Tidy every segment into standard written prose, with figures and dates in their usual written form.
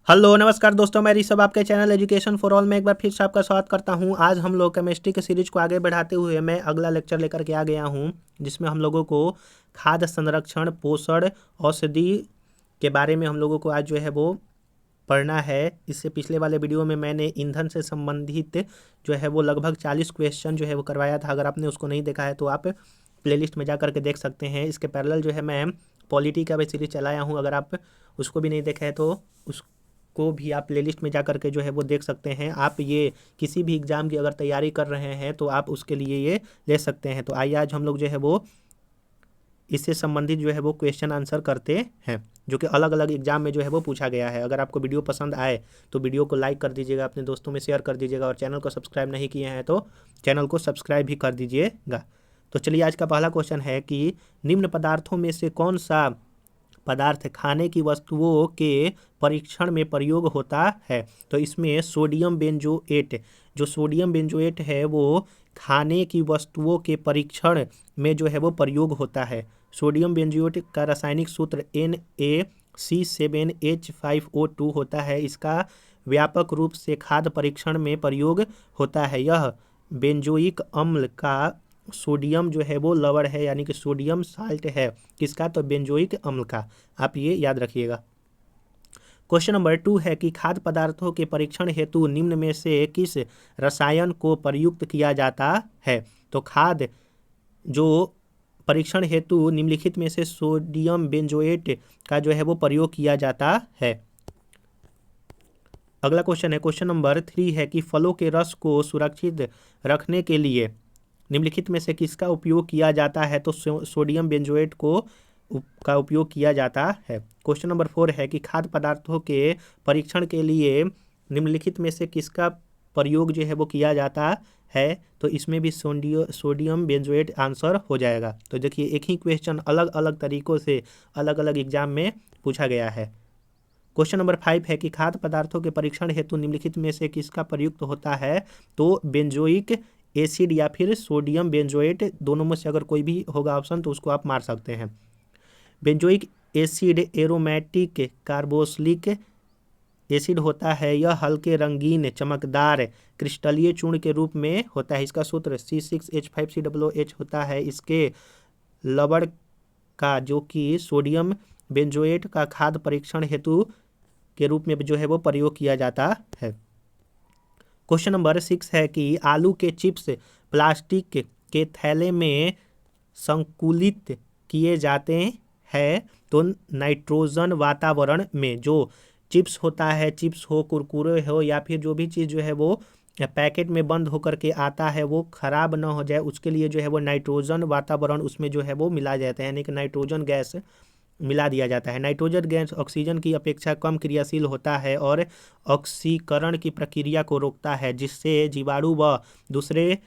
Hello नमस्कार दोस्तों, मैं ऋषभ आपके चैनल एजुकेशन फॉर ऑल में एक बार फिर से आपका स्वागत करता हूं। आज हम लोग केमिस्ट्री के सीरीज को आगे बढ़ाते हुए मैं अगला लेक्चर लेकर के आ गया हूं, जिसमें हम लोगों को खाद्य संरक्षण, पोषण, औषधि के बारे में हम लोगों को आज जो है वो पढ़ना है। इससे पिछले वाले वीडियो में मैंने ईंधन से संबंधित जो है वो लगभग 40 क्वेश्चन जो है वो करवाया था। अगर आपने उसको नहीं देखा है तो आप प्लेलिस्ट में जा करके देख सकते हैं। इसके पैरेलल जो है मैं पॉलिटी का भी सीरीज चलाया हूँ। अगर आप उसको भी नहीं देखा है तो उसको भी आप प्लेलिस्ट में जा करके जो है वो देख सकते हैं। आप ये किसी भी एग्ज़ाम की अगर तैयारी कर रहे हैं तो आप उसके लिए ये ले सकते हैं। तो आइए आज हम लोग जो है वो इससे संबंधित जो है वो क्वेश्चन आंसर करते हैं, जो कि अलग अलग एग्जाम में जो है वो पूछा गया है। अगर आपको वीडियो पसंद आए तो वीडियो को लाइक कर दीजिएगा, अपने दोस्तों में शेयर कर दीजिएगा, और चैनल को सब्सक्राइब नहीं किए हैं तो चैनल को सब्सक्राइब भी कर दीजिएगा। तो चलिए, आज का पहला क्वेश्चन है कि निम्न पदार्थों में से कौन सा पदार्थ खाने की वस्तुओं के परीक्षण में प्रयोग होता है। तो इसमें सोडियम बेंजोएट, जो सोडियम बेंजोएट है वो खाने की वस्तुओं के परीक्षण में जो है वो प्रयोग होता है। सोडियम बेंजोएट का रासायनिक सूत्र NaC7H5O2 होता है। इसका व्यापक रूप से खाद्य परीक्षण में प्रयोग होता है। यह बेंजोइक अम्ल का सोडियम जो है वो लवण है, यानी कि सोडियम साल्ट है। किसका? तो बेंजोइक अम्ल का। आप ये याद रखिएगा। क्वेश्चन नंबर 2 है कि खाद्य पदार्थों के परीक्षण हेतु निम्न में से किस रसायन को प्रयुक्त किया जाता है। तो खाद्य जो परीक्षण हेतु निम्नलिखित में से सोडियम बेंजोएट का जो है वो प्रयोग किया जाता है। अगला क्वेश्चन है, क्वेश्चन नंबर 3 है कि फलों के रस को सुरक्षित रखने के लिए निम्नलिखित में से किसका उपयोग किया जाता है। तो सोडियम बेंजोएट का उपयोग किया जाता है। क्वेश्चन नंबर 4 है कि खाद्य पदार्थों के परीक्षण के लिए निम्नलिखित में से किसका प्रयोग जो है वो किया जाता है। तो इसमें भी सोडियम बेंजोएट आंसर हो जाएगा। तो देखिए, एक ही क्वेश्चन अलग अलग तरीकों से अलग अलग एग्जाम में पूछा गया है। क्वेश्चन नंबर 5 है कि खाद्य पदार्थों के परीक्षण हेतु निम्नलिखित में से किसका प्रयुक्त होता है। तो बेंजोइक एसिड या फिर सोडियम बेंजोएट, दोनों में से अगर कोई भी होगा ऑप्शन तो उसको आप मार सकते हैं। Benzoic acid aromatic carboxylic acid होता है। यह हल्के रंगीन चमकदार क्रिस्टलीय चूर्ण के रूप में होता है। इसका सूत्र C6H5COOH होता है। इसके लवण का, जो कि सोडियम बेंजोएट का, खाद्य परीक्षण हेतु के रूप में जो है वो प्रयोग किया जाता है। क्वेश्चन नंबर 6 है कि आलू के चिप्स प्लास्टिक के थैले में संकुलित किए जाते हैं। तो नाइट्रोजन वातावरण में जो चिप्स होता है, चिप्स हो, कुरकुरे हो, या फिर जो भी चीज़ जो है वो पैकेट में बंद होकर के आता है वो ख़राब ना हो जाए, उसके लिए जो है वो नाइट्रोजन वातावरण उसमें जो है वो मिला जाता है, यानी कि नाइट्रोजन गैस मिला दिया जाता है। नाइट्रोजन गैस ऑक्सीजन की अपेक्षा कम क्रियाशील होता है और ऑक्सीकरण की प्रक्रिया को रोकता है, जिससे जीवाणु व दूसरे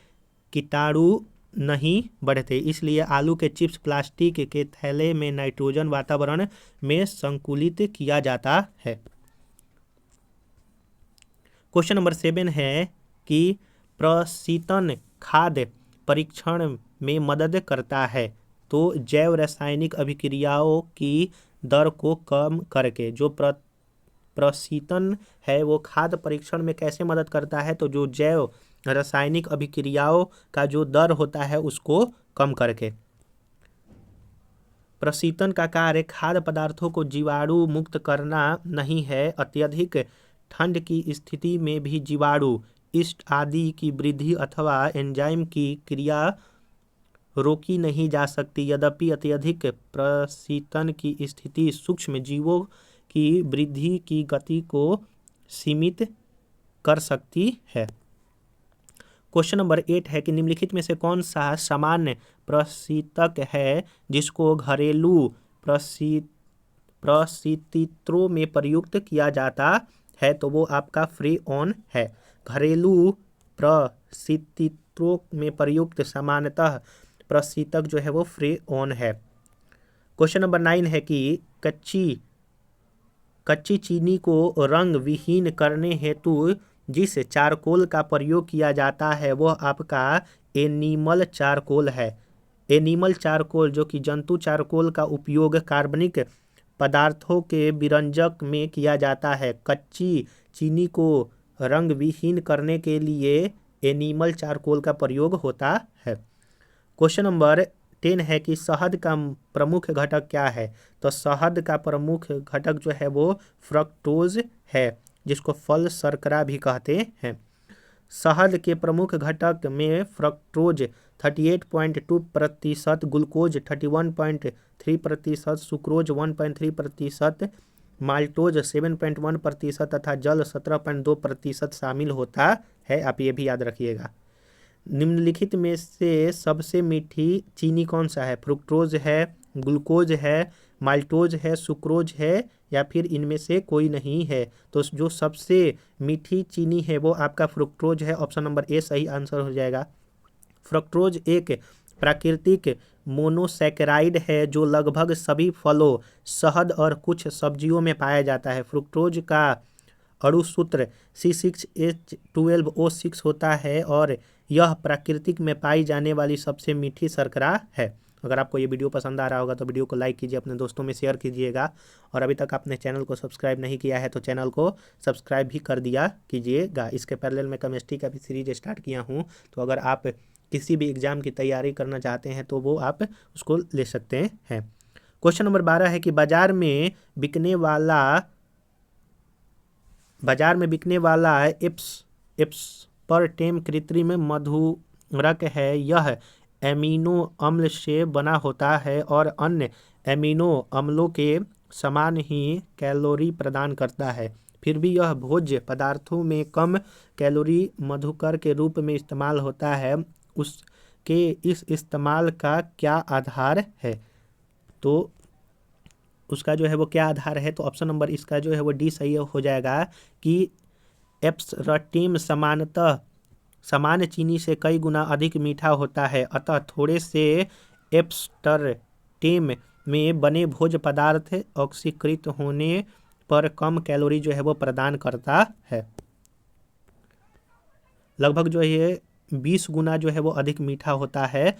कीटाणु नहीं बढ़ते। इसलिए आलू के चिप्स प्लास्टिक के थैले में नाइट्रोजन वातावरण में संकुलित किया जाता है। क्वेश्चन नंबर 7 है कि प्रशीतन खाद्य परीक्षण में मदद करता है। तो जैव रासायनिक अभिक्रियाओं की दर को कम करके, जो प्रशीतन है वो खाद्य परीक्षण में कैसे मदद करता है। तो जो जैव रासायनिक अभिक्रियाओं का जो दर होता है उसको कम करके। प्रशीतन का कार्य खाद्य पदार्थों को जीवाणु मुक्त करना नहीं है। अत्यधिक ठंड की स्थिति में भी जीवाणु, यीस्ट आदि की वृद्धि अथवा एंजाइम की क्रिया रोकी नहीं जा सकती। यद्यपि अत्यधिक प्रशीतन की स्थिति सूक्ष्म जीवों की वृद्धि की गति को सीमित कर सकती है। क्वेश्चन नंबर 8 है कि निम्नलिखित में से कौन सा सामान्य प्रशीतक है जिसको घरेलू प्रशीतित्रों में प्रयुक्त किया जाता है। तो वो आपका फ्रेऑन है। घरेलू प्रशीतित्रों में प्रयुक्त सामान्यतः प्रशीतक जो है वो फ्रेऑन है। क्वेश्चन नंबर 9 है कि कच्ची चीनी को रंग विहीन करने हेतु जिस चारकोल का प्रयोग किया जाता है वह आपका एनिमल चारकोल है। एनिमल चारकोल, जो कि जंतु चारकोल का उपयोग कार्बनिक पदार्थों के विरंजक में किया जाता है? कच्ची चीनी को रंग विहीन करने के लिए एनिमल चारकोल का प्रयोग होता है। क्वेश्चन नंबर 10 है कि शहद का प्रमुख घटक क्या है? तो शहद का प्रमुख घटक जो है वो फ्रक्टोज है, जिसको फल शर्करा भी कहते हैं। शहद के प्रमुख घटक में फ्रक्टोज 38.2%, ग्लूकोज 31.3%, सुक्रोज 1.3%, माल्टोज 7.1% तथा जल 17.2% शामिल होता है। आप ये भी याद रखिएगा। निम्नलिखित में से सबसे मीठी चीनी कौन सा है? फ्रुक्टोज है, ग्लूकोज है, माल्टोज है, सुक्रोज है, या फिर इनमें से कोई नहीं है? तो जो सबसे मीठी चीनी है वो आपका फ्रुक्टोज है। ऑप्शन नंबर ए सही आंसर हो जाएगा। फ्रक्टोज एक प्राकृतिक मोनोसैकेराइड है जो लगभग सभी फलों, शहद और कुछ सब्जियों में पाया जाता है। फ्रुक्टोज का अणुसूत्र C6H12O6 होता है और यह प्राकृतिक में पाई जाने वाली सबसे मीठी शर्करा है। अगर आपको ये वीडियो पसंद आ रहा होगा तो वीडियो को लाइक कीजिए, अपने दोस्तों में शेयर कीजिएगा, और अभी तक आपने चैनल को सब्सक्राइब नहीं किया है तो चैनल को सब्सक्राइब भी कर दिया कीजिएगा। इसके पैरेलल में केमिस्ट्री का भी सीरीज स्टार्ट किया हूँ, तो अगर आप किसी भी एग्जाम की तैयारी करना चाहते हैं तो वो आप उसको ले सकते हैं। क्वेश्चन नंबर 12 है कि बाजार में बिकने वाला एस्पर्टेम कृत्रिम मधुरक है। यह एमिनो अम्ल से बना होता है और अन्य एमिनो अम्लों के समान ही कैलोरी प्रदान करता है, फिर भी यह भोज्य पदार्थों में कम कैलोरी मधुकर के रूप में इस्तेमाल होता है। उसके इस इस्तेमाल का क्या आधार है? तो उसका जो है वो क्या आधार है? तो ऑप्शन नंबर इसका जो है वो डी सही हो जाएगा कि एस्पर्टेम सामान्य चीनी से कई गुना अधिक मीठा होता है, अतः थोड़े से एस्पर्टेम में बने भोज्य पदार्थ ऑक्सीकृत होने पर कम कैलोरी जो है वो प्रदान करता है। लगभग जो है 20 गुना जो है वो अधिक मीठा होता है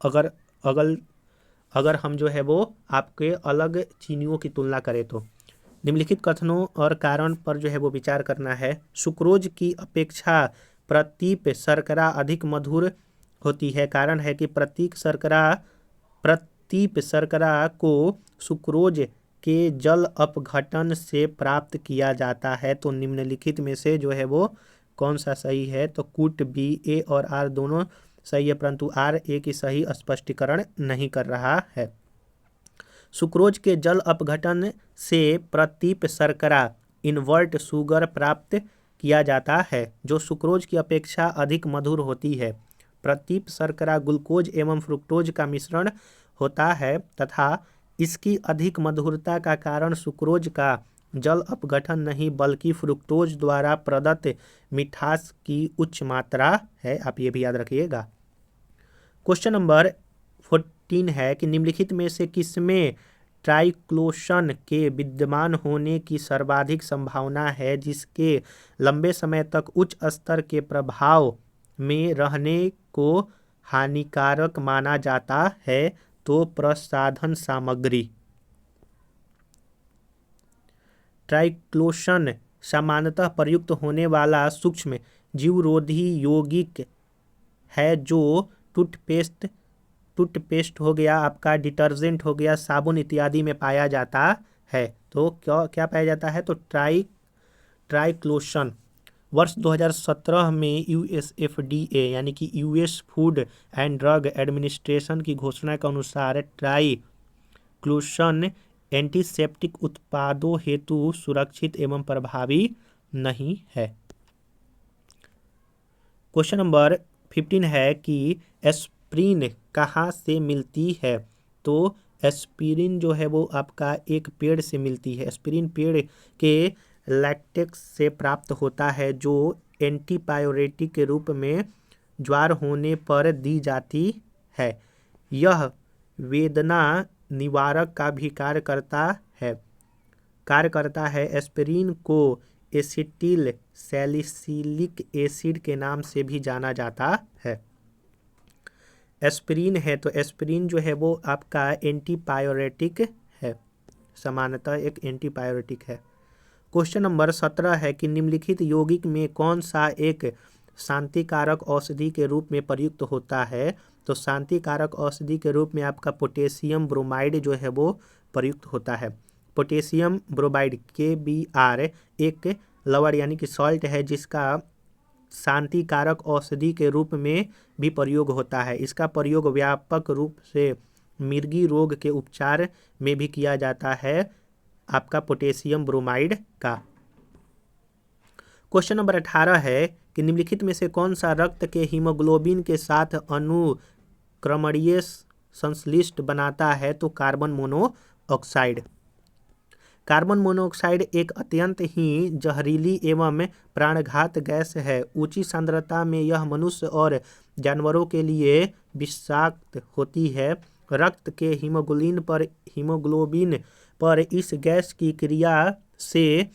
अगर हम जो है वो आपके अलग चीनियों की तुलना करें तो। निम्नलिखित कथनों और कारण पर जो है वो विचार करना है। सुक्रोज की अपेक्षा प्रतीप शर्करा अधिक मधुर होती है। कारण है कि प्रतीप शर्करा को सुक्रोज के जल अपघटन से प्राप्त किया जाता है। तो निम्नलिखित में से जो है वो कौन सा सही है? तो कूट बी, ए और आर दोनों सही है, परंतु आर ए की सही स्पष्टीकरण नहीं कर रहा है। सुक्रोज के जल अपघटन से प्रतीप शर्करा इन्वर्ट शुगर प्राप्त किया जाता है जो सुक्रोज की अपेक्षा अधिक मधुर होती है। प्रतीप शर्करा ग्लूकोज एवं फ्रुक्टोज का मिश्रण होता है तथा इसकी अधिक मधुरता का कारण सुक्रोज का जल अपघटन नहीं बल्कि फ्रुक्टोज द्वारा प्रदत्त मिठास की उच्च मात्रा है। आप ये भी याद रखिएगा। क्वेश्चन नंबर 14 है कि निम्नलिखित में से किसमें ट्राइक्लोशन के विद्यमान होने की सर्वाधिक संभावना है जिसके लंबे समय तक उच्च स्तर के प्रभाव में रहने को हानिकारक माना जाता है? तो प्रसाधन सामग्री। ट्राइक्लोशन सामान्यतः प्रयुक्त होने वाला सूक्ष्म जीवरोधी यौगिक है जो टूथपेस्ट हो गया, आपका डिटर्जेंट हो गया, साबुन इत्यादि में पाया जाता है। तो क्या पाया जाता है? तो ट्राइक्लोशन। वर्ष 2017 में USFDA यानी कि US food and drug administration की घोषणा के अनुसार ट्राइक्लोशन एंटीसेप्टिक उत्पादों हेतु सुरक्षित एवं प्रभावी नहीं है। क्वेश्चन नंबर 15 है कि एस्पिरिन कहाँ से मिलती है? तो एस्पिरिन जो है वो आपका एक पेड़ से मिलती है। एस्पिरिन पेड़ के लैटेक्स से प्राप्त होता है जो एंटीपायरेटिक के रूप में ज्वार होने पर दी जाती है। यह वेदना निवारक का भी कार्य करता है। एस्पिरिन को एसिटिल सैलिसिलिक एसिड के नाम से भी जाना जाता है। एस्पिरिन है तो एस्पिरिन जो है वो आपका एंटीपायरेटिक है। सामान्यतः एक एंटीबायोटिक है। क्वेश्चन नंबर 17 है कि निम्नलिखित यौगिक में कौन सा एक शांतिकारक औषधि के रूप में प्रयुक्त होता है। तो शांतिकारक औषधि के रूप में आपका पोटेशियम ब्रोमाइड जो है वो प्रयुक्त होता है। पोटेशियम ब्रोमाइड KBr एक लवण यानी कि सॉल्ट है जिसका शांतिकारक औषधि के रूप में भी प्रयोग होता है। इसका प्रयोग व्यापक रूप से मिर्गी रोग के उपचार में भी किया जाता है आपका पोटेशियम ब्रोमाइड का। क्वेश्चन नंबर 18 है कि निम्नलिखित में से कौन सा रक्त के हीमोग्लोबिन के साथ अनुक्रमणीय संश्लिष्ट बनाता है। तो कार्बन मोनोऑक्साइड। कार्बन मोनोऑक्साइड एक अत्यंत ही जहरीली एवं प्राणघात गैस है। ऊंची सांद्रता में यह मनुष्य और जानवरों के लिए विषाक्त होती है। रक्त के हीमोग्लोबिन पर इस गैस की क्रिया से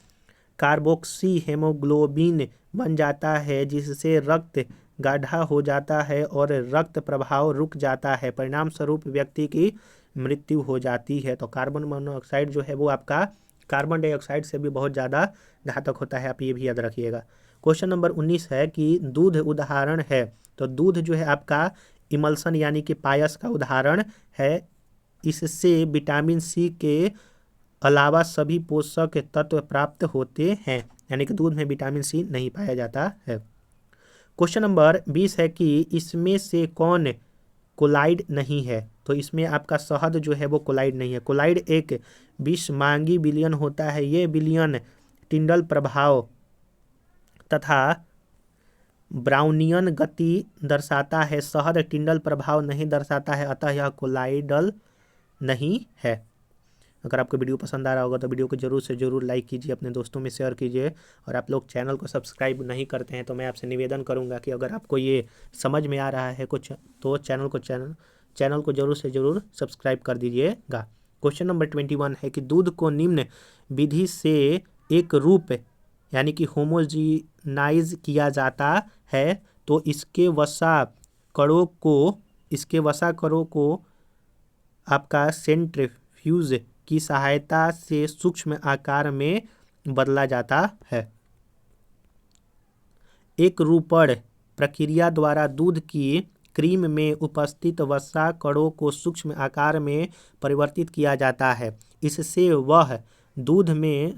कार्बोक्सी हेमोग्लोबिन बन जाता है जिससे रक्त गाढ़ा हो जाता है और रक्त प्रवाह रुक जाता है। परिणाम स्वरूप व्यक्ति की मृत्यु हो जाती है। तो कार्बन मोनोऑक्साइड जो है वो आपका कार्बन डाइऑक्साइड से भी बहुत ज़्यादा घातक होता है, आप ये भी याद रखिएगा। क्वेश्चन नंबर 19 है कि दूध उदाहरण है। तो दूध जो है आपका इमल्सन यानी कि पायस का उदाहरण है। इससे विटामिन सी के अलावा सभी पोषक तत्व प्राप्त होते हैं, यानी कि दूध में विटामिन सी नहीं पाया जाता है। क्वेश्चन नंबर 20 है कि इसमें से कौन कोलाइड नहीं है। तो इसमें आपका शहद जो है वो कोलाइड नहीं है। कोलाइड एक विषमांगी विलयन होता है। ये विलयन टिंडल प्रभाव तथा ब्राउनियन गति दर्शाता है। शहद टिंडल प्रभाव नहीं दर्शाता है, अतः यह कोलाइडल नहीं है। अगर आपको वीडियो पसंद आ रहा होगा तो वीडियो को जरूर से जरूर लाइक कीजिए, अपने दोस्तों में शेयर कीजिए। और आप लोग चैनल को सब्सक्राइब नहीं करते हैं तो मैं आपसे निवेदन करूंगा कि अगर आपको ये समझ में आ रहा है कुछ तो चैनल को जरूर से जरूर सब्सक्राइब कर दीजिएगा। क्वेश्चन नंबर 21 है कि दूध को निम्न विधि से एक रूप यानी कि होमोजीनाइज किया जाता है। तो इसके वसा कणों को आपका सेंट्रीफ्यूज की सहायता से सूक्ष्म आकार में बदला जाता है। एक रूपण प्रक्रिया द्वारा दूध की क्रीम में उपस्थित वसा कणों को सूक्ष्म आकार में परिवर्तित किया जाता है। इससे वह दूध में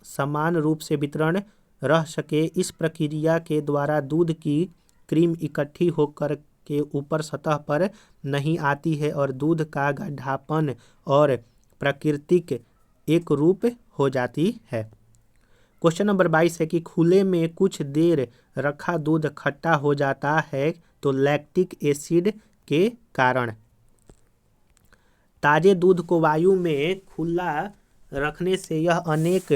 समान रूप से वितरण रह सके। इस प्रक्रिया के द्वारा दूध की क्रीम इकट्ठी होकर के ऊपर सतह पर नहीं आती है और दूध का गाढ़ापन और प्राकृतिक एक रूप हो जाती है। क्वेश्चन नंबर 22 है कि खुले में कुछ देर रखा दूध खट्टा हो जाता है। तो लैक्टिक एसिड के कारण। ताजे दूध को वायु में खुला रखने से यह अनेक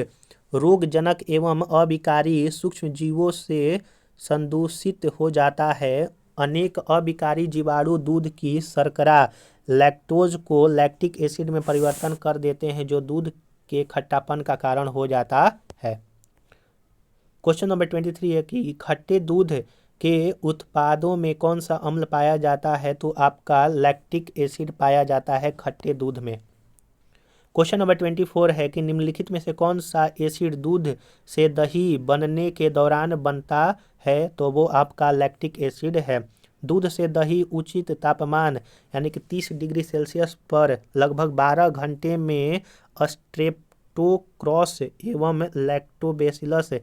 रोगजनक एवं अविकारी सूक्ष्म जीवों से संदूषित हो जाता है। अनेक अविकारी जीवाणु दूध की शर्करा लैक्टोज को लैक्टिक एसिड में परिवर्तन कर देते हैं जो दूध के खट्टापन का कारण हो जाता है। क्वेश्चन नंबर 23 है कि खट्टे दूध के उत्पादों में कौन सा अम्ल पाया जाता है। तो आपका लैक्टिक एसिड पाया जाता है खट्टे दूध में। क्वेश्चन नंबर 24 है कि निम्नलिखित में से कौन सा एसिड दूध से दही बनने के दौरान बनता है। तो वो आपका लैक्टिक एसिड है। दूध से दही उचित तापमान यानी कि 30 डिग्री सेल्सियस पर लगभग 12 घंटे में स्ट्रेप्टोकोकस एवं लैक्टोबैसिलस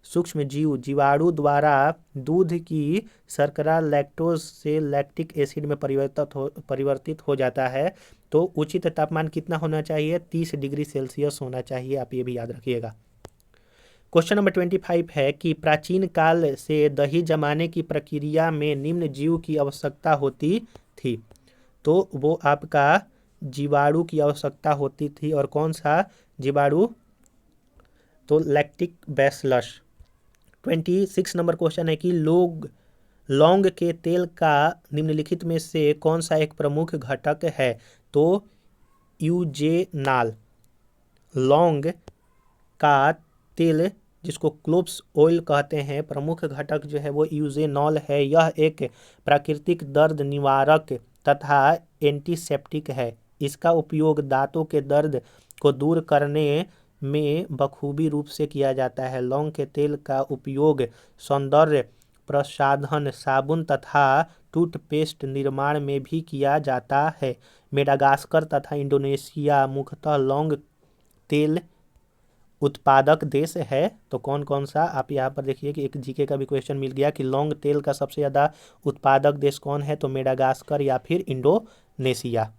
सूक्ष्म जीवाणु द्वारा दूध की शर्करा लैक्टोज से लैक्टिक एसिड में परिवर्तित हो जाता है। तो उचित तापमान कितना होना चाहिए, 30 डिग्री सेल्सियस होना चाहिए, आप ये भी याद रखिएगा। क्वेश्चन नंबर 25 है कि प्राचीन काल से दही जमाने की प्रक्रिया में निम्न जीव की आवश्यकता होती थी। तो वो आपका जीवाणु की आवश्यकता होती थी। और कौन सा जीवाणु, तो लैक्टिक बैसिलस। 26 नंबर क्वेश्चन है कि लौंग के तेल का निम्नलिखित में से कौन सा एक प्रमुख घटक है। तो यूजेनाल। लौंग का तेल जिसको क्लोव्स ऑयल कहते हैं, प्रमुख घटक जो है वो यूजेनॉल है। यह एक प्राकृतिक दर्द निवारक तथा एंटीसेप्टिक है। इसका उपयोग दांतों के दर्द को दूर करने में बखूबी रूप से किया जाता है। लौंग के तेल का उपयोग सौंदर्य प्रसाधन, साबुन तथा टूथपेस्ट निर्माण में भी किया जाता है। मेडागास्कर तथा इंडोनेशिया मुख्यतः लौंग तेल उत्पादक देश है। तो कौन कौन सा, आप यहाँ पर देखिए कि एक जीके का भी क्वेश्चन मिल गया कि लौंग तेल का सबसे ज़्यादा उत्पादक देश कौन है, तो मेडागास्कर या फिर इंडोनेशिया।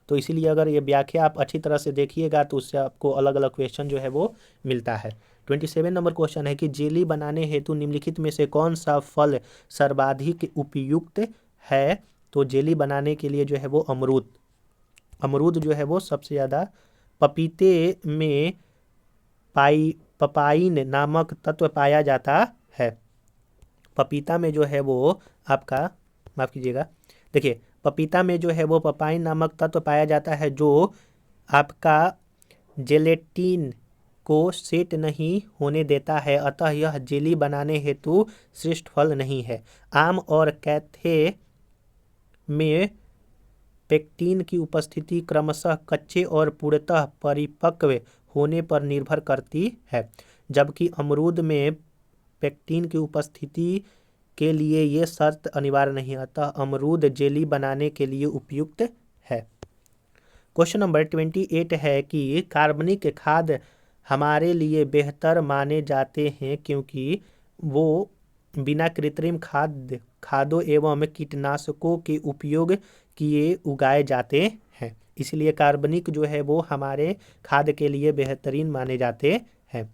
तो इसीलिए अगर ये व्याख्या आप अच्छी तरह से देखिएगा तो उससे आपको अलग अलग क्वेश्चन जो है वो मिलता है। 27 नंबर क्वेश्चन है कि जेली बनाने हेतु निम्नलिखित में से कौन सा फल सर्वाधिक उपयुक्त है। तो जेली बनाने के लिए जो है वो अमरूद जो है वो सबसे ज़्यादा। पपीते में पपाइन नामक तत्व पाया जाता है। पपीता में जो है वो आपका, माफ़ कीजिएगा, देखिए पपीता में जो है वो पपाइन नामक तत्व पाया जाता है जो आपका जेलेटिन को सेट नहीं होने देता है, अतः यह जेली बनाने हेतु श्रेष्ठ फल नहीं है। आम और कैथे में पेक्टिन की उपस्थिति क्रमशः कच्चे और पूर्णतः परिपक्व होने पर निर्भर करती है, जबकि अमरूद में पेक्टिन की उपस्थिति के लिए ये शर्त अनिवार्य नहीं, अतः अमरूद जेली बनाने के लिए उपयुक्त है। क्वेश्चन नंबर 28 है कि कार्बनिक खाद हमारे लिए बेहतर माने जाते हैं क्योंकि वो बिना कृत्रिम खादों एवं कीटनाशकों के उपयोग किए उगाए जाते हैं, इसलिए कार्बनिक जो है वो हमारे खाद के लिए बेहतरीन माने जाते हैं।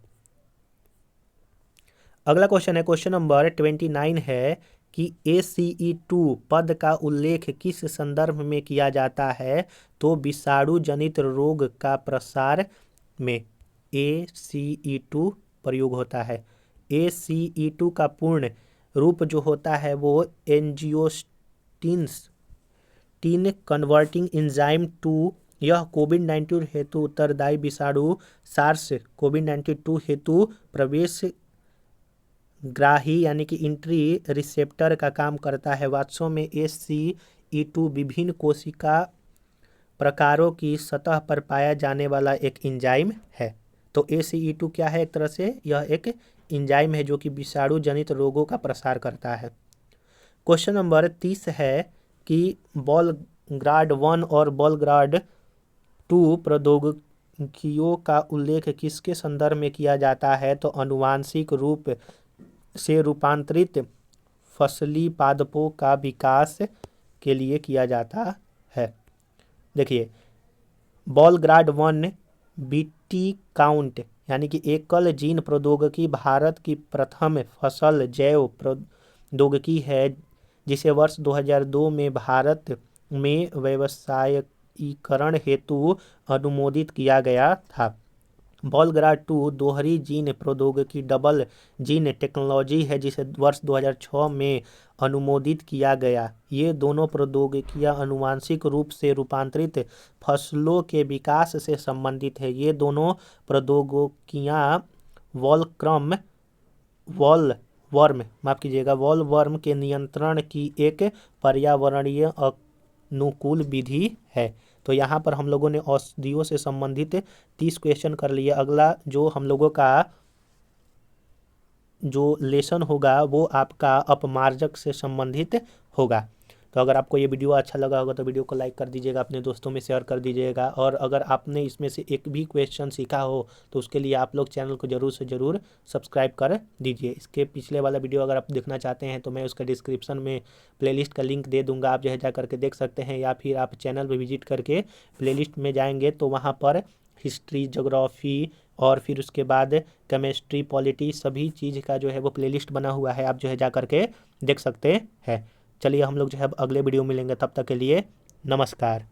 अगला क्वेश्चन है, क्वेश्चन नंबर 29 है कि ACE2 पद का उल्लेख किस संदर्भ में किया जाता है। तो विषाणु जनित रोग का प्रसार में ACE2 प्रयोग होता है। ACE2 का पूर्ण रूप जो होता है वो एंजियोस्टिन कन्वर्टिंग एंजाइम 2। यह कोविड-19 हेतु उत्तरदायी विषाणु सार्स कोविड-19 हेतु प्रवेश ग्राही यानी कि इंट्री रिसेप्टर का काम करता है। वास्तव में ACE2 विभिन्न कोशिका प्रकारों की सतह पर पाया जाने वाला एक एंजाइम है। तो ACE2 क्या है, एक तरह से यह एक एंजाइम है जो कि विषाणु जनित रोगों का प्रसार करता है। क्वेश्चन नंबर 30 है कि वोल्गग्राड 1 और वोल्गग्राड 2 प्रौद्योगिकियों का उल्लेख किसके संदर्भ में किया जाता है। तो आनुवांशिक रूप से रूपांतरित फसली पादपों का विकास के लिए किया जाता है। देखिए वोल्गग्राड 1 बीटी काउंट यानी कि एकल जीन प्रौद्योगिकी भारत की प्रथम फसल जैव प्रौद्योगिकी है जिसे वर्ष 2002 में भारत में व्यावसायीकरण हेतु अनुमोदित किया गया था। वोल्गग्राड 2 दोहरी जीन प्रौद्योगिकी डबल जीन टेक्नोलॉजी है जिसे वर्ष 2006 में अनुमोदित किया गया। ये दोनों प्रौद्योगिकियां आनुवांशिक रूप से रूपांतरित फसलों के विकास से संबंधित है। ये दोनों प्रौद्योगिकियां वॉलवर्म के नियंत्रण की एक पर्यावरणीय अनुकूल विधि है। तो यहाँ पर हम लोगों ने औषधियों से संबंधित 30 क्वेश्चन कर लिए। अगला जो हम लोगों का जो लेसन होगा वो आपका अपमार्जक से संबंधित होगा। तो अगर आपको ये वीडियो अच्छा लगा होगा तो वीडियो को लाइक कर दीजिएगा, अपने दोस्तों में शेयर कर दीजिएगा, और अगर आपने इसमें से एक भी क्वेश्चन सीखा हो तो उसके लिए आप लोग चैनल को ज़रूर से ज़रूर सब्सक्राइब कर दीजिए। इसके पिछले वाला वीडियो अगर आप देखना चाहते हैं तो मैं उसका डिस्क्रिप्शन में प्लेलिस्ट का लिंक दे दूँगा, आप जो है जा करके देख सकते हैं, या फिर आप चैनल पर विजिट करके प्लेलिस्ट में जाएंगे तो वहाँ पर हिस्ट्री, ज्योग्राफी और फिर उसके बाद केमिस्ट्री, पॉलिटी सभी चीज़ का जो है वो प्लेलिस्ट बना हुआ है, आप जो है जा करके देख सकते हैं। चलिए हम लोग जो है अब अगले वीडियो में मिलेंगे, तब तक के लिए नमस्कार।